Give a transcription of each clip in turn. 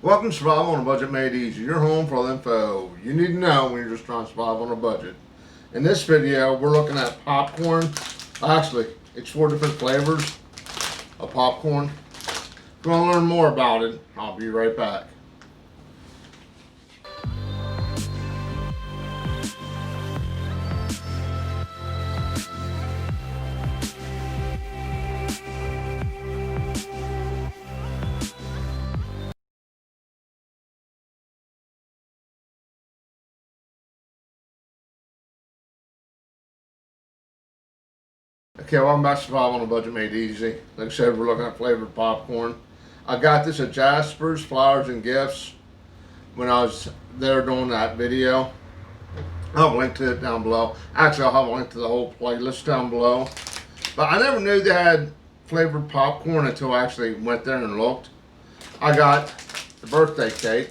Welcome to Survival on a Budget Made Easy, your home for all the info you need to know when you're just trying to survive on a budget. In this video, we're looking at popcorn. Actually, it's 4 different flavors of popcorn. If you want to learn more about it, I'll be right back. Okay, welcome back to Survival on a Budget Made Easy. Like I said, we're looking at flavored popcorn. I got this at Jasper's Flowers and Gifts when I was there doing that video. I'll have a link to it down below. Actually, I'll have a link to the whole playlist down below. But I never knew they had flavored popcorn until I actually went there and looked. I got the birthday cake.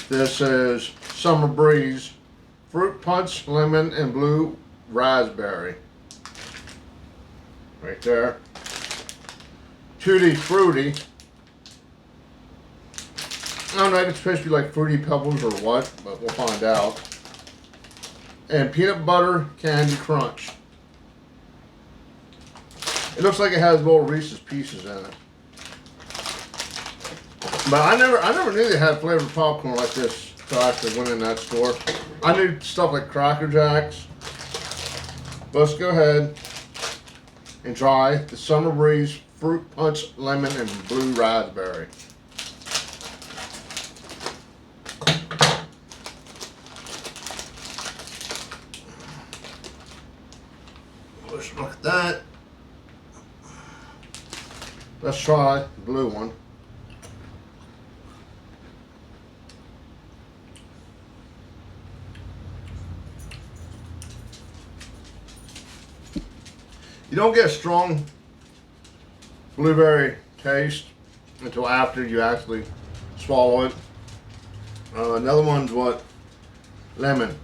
This is Summer Breeze, fruit punch, lemon, and blue raspberry. Right there. Tutti Frutti. I don't know if it's supposed to be like Fruity Pebbles or what, but we'll find out. And peanut butter candy crunch. It looks like it has little Reese's Pieces in it. But I never knew they had flavored popcorn like this until I actually went in that store. I knew stuff like Cracker Jacks. Let's go ahead and try the Summer Breeze Fruit Punch Lemon and Blue Raspberry. Let's look at that. Let's try the blue one. You don't get a strong blueberry taste until after you actually swallow it. Another one's what? Lemon.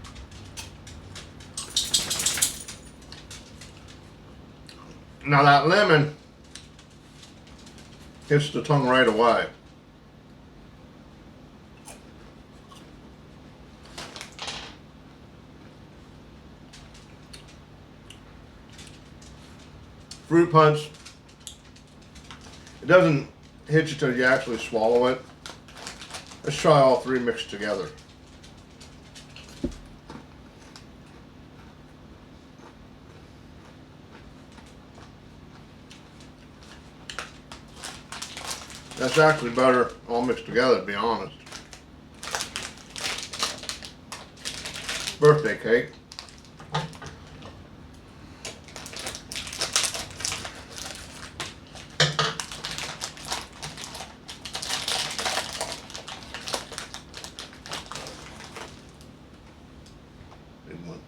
Now that lemon hits the tongue right away. Fruit punch, it doesn't hit you till you actually swallow it. Let's try all three mixed together. That's actually better all mixed together, to be honest. Birthday cake. Big one.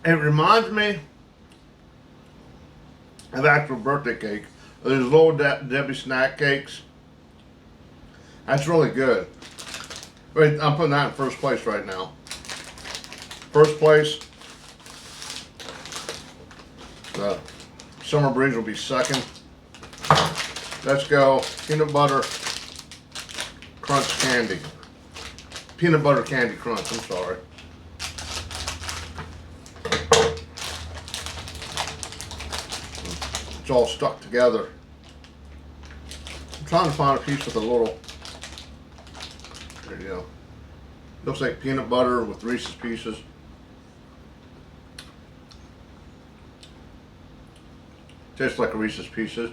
It reminds me of actual birthday cake. There's little Debbie snack cakes. That's really good. Wait, I'm putting that in first place right now. First place. The Summer Breeze will be second. Let's go peanut butter crunch candy. Peanut butter candy crunch, I'm sorry. It's all stuck together. I'm trying to find a piece with a little, there you go. Looks like peanut butter with Reese's Pieces. Tastes like a Reese's Pieces.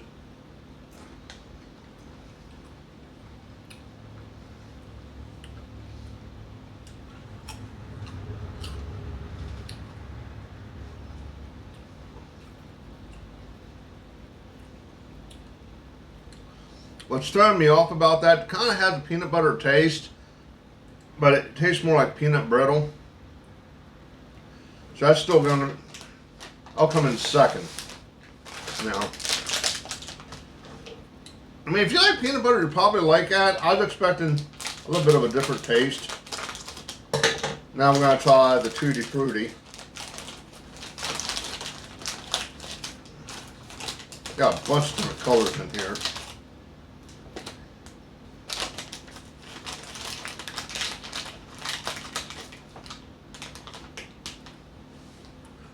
What's throwing me off about that, it kind of has a peanut butter taste, but it tastes more like peanut brittle. So that's still gonna, I'll come in second now. I mean, if you like peanut butter, you probably like that. I was expecting a little bit of a different taste. Now we're going to try the Tutti Frutti. Got a bunch of different colors in here.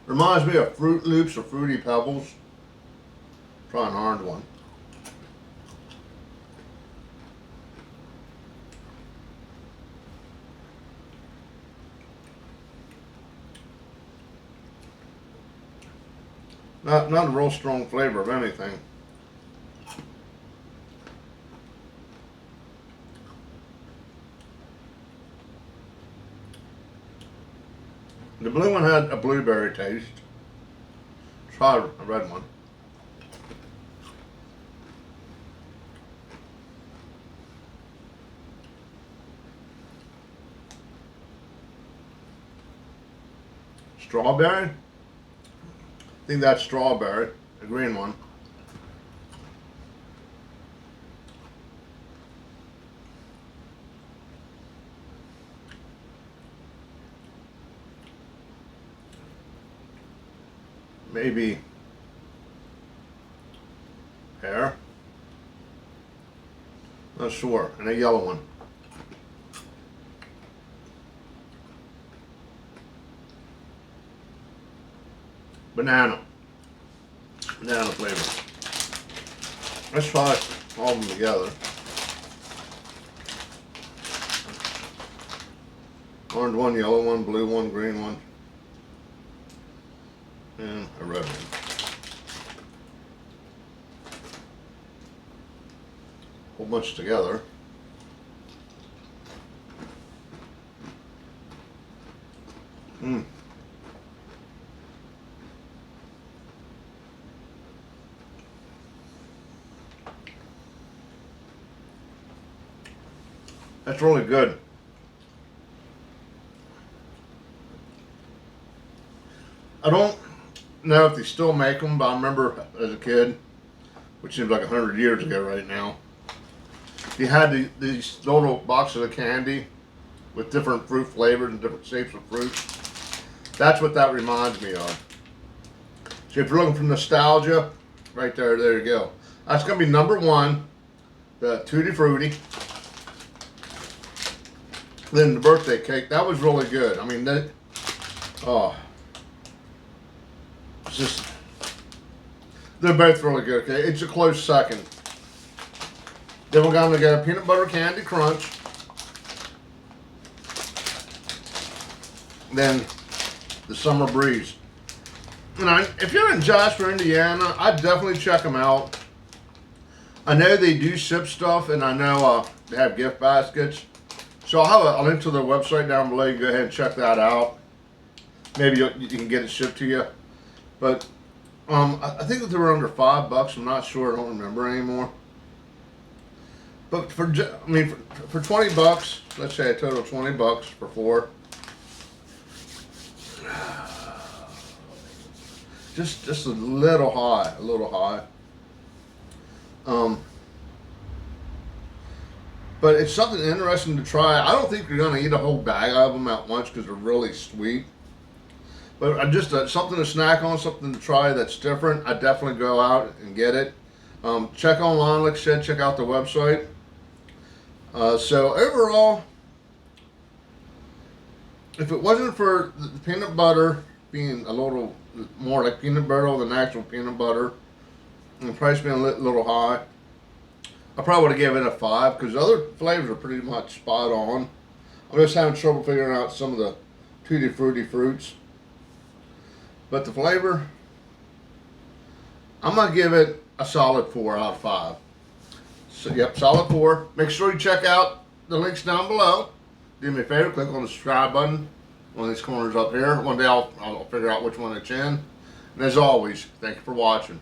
Reminds me of Fruit Loops or Fruity Pebbles. Try an orange one. Not a real strong flavor of anything. The blue one had a blueberry taste. Try a red one. Strawberry? I think that's strawberry, the green one. Maybe pear. Not sure. And a yellow one. Banana flavor. Let's try all of them together. Orange one, yellow one, blue one, green one, and a red one. Whole bunch together. That's really good. I don't know if they still make them, but I remember as a kid, which seems like 100 years ago right now, you had these little boxes of candy with different fruit flavors and different shapes of fruit. That's what that reminds me of. So if you're looking for nostalgia, right there you go. That's going to be number one, the Tutti Frutti. Then the birthday cake, that was really good. I mean, it's just, they're both really good, okay? It's a close second. Then we're going to get a peanut butter candy crunch. Then the Summer Breeze. And if you're in Jasper, Indiana, I'd definitely check them out. I know they do ship stuff, and I know they have gift baskets. So I'll have a link to their website down below. You can go ahead and check that out. Maybe you can get it shipped to you. But I think that they were under $5. I'm not sure. I don't remember anymore. But for 20 bucks, let's say a total of 20 bucks for 4. Just a little high, But it's something interesting to try. I don't think you're going to eat a whole bag of them at once because they're really sweet. But just something to snack on, something to try that's different. I definitely go out and get it. Check online, like I said, check out the website. So overall, if it wasn't for the peanut butter being a little more like peanut butter than actual peanut butter, and the price being a little high, I probably would have given it a 5 because the other flavors are pretty much spot on. I'm just having trouble figuring out some of the Tutti Frutti fruits. But the flavor, I'm going to give it a solid 4 out of 5. So, yep, solid 4. Make sure you check out the links down below. Do me a favor, click on the subscribe button. One of these corners up here. One day I'll figure out which one it's in. And as always, thank you for watching.